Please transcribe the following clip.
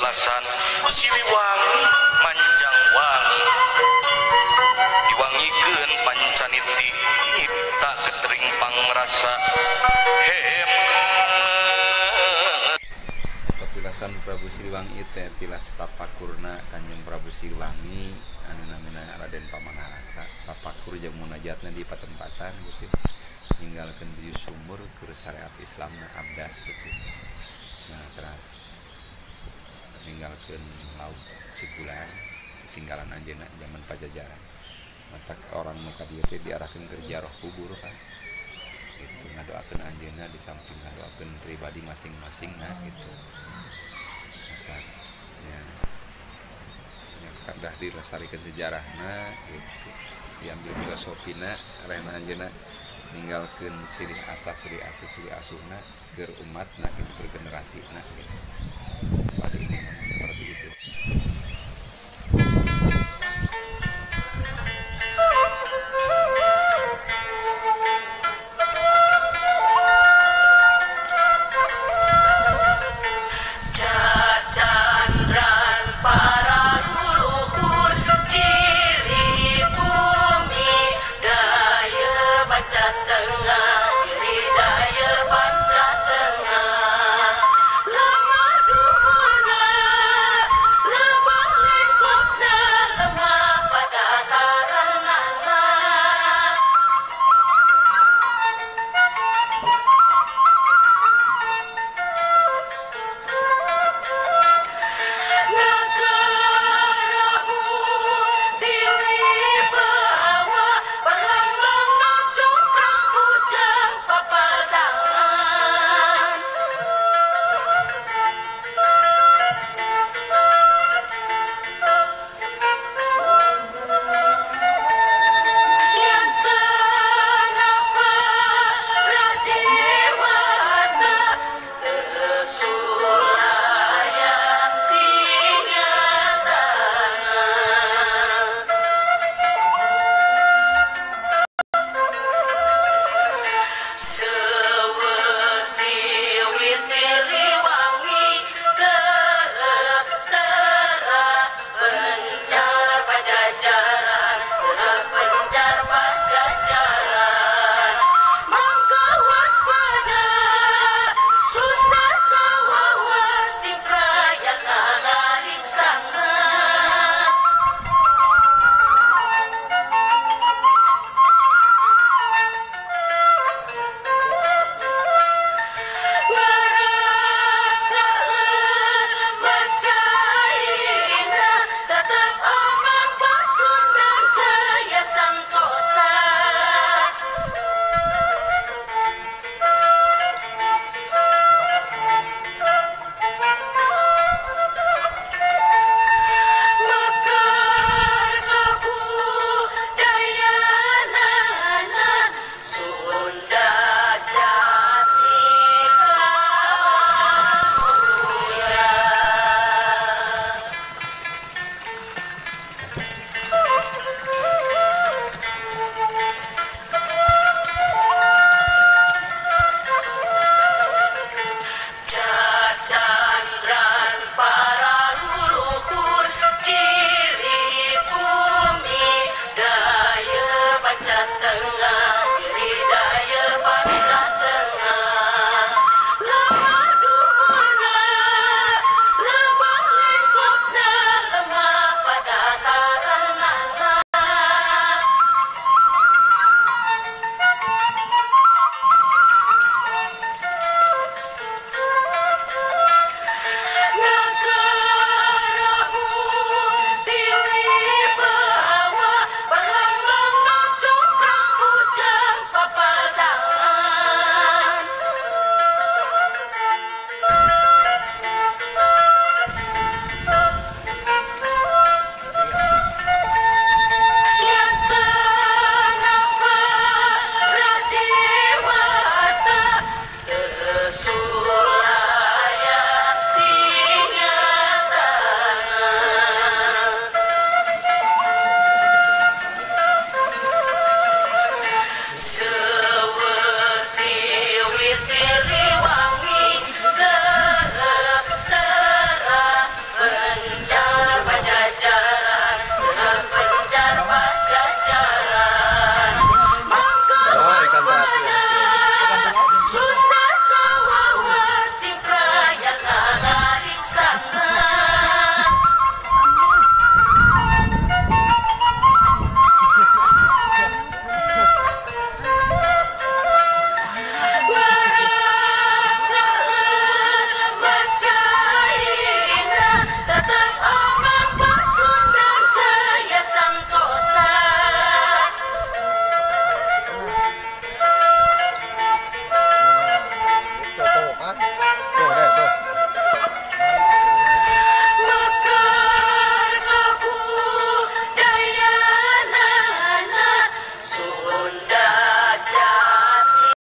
petilasan Siliwangi manjang wangi diwangikeun pancaniti nyipta getering pangrasa petilasan Prabu Siliwangi teh tilas tapakurna Kanjeng Prabu Siliwangi anu namina Raden Pamanah Rasa. Tapakur jeung munajatna di patempatan gitu, ninggalkeun di sumber ke syariat Islamna abdas gitu. Nah terus ninggalkeun laut Cipulan tinggalan anjeunna zaman Pajajaran. Mata orang nu ka dieu teh diarahkeun ke ziarah kubur kan. Itu ngadoakeun anjeunna di samping ngadoakeun pribadi masing-masing nah gitu. Maka ya kadah dilestarikan sejarahna gitu. Diambil filosofina rena anjeunna ninggalkeun silih asah silih asuhna keur umatna gitu, keur generasina gitu. Pada ini seperti itu. So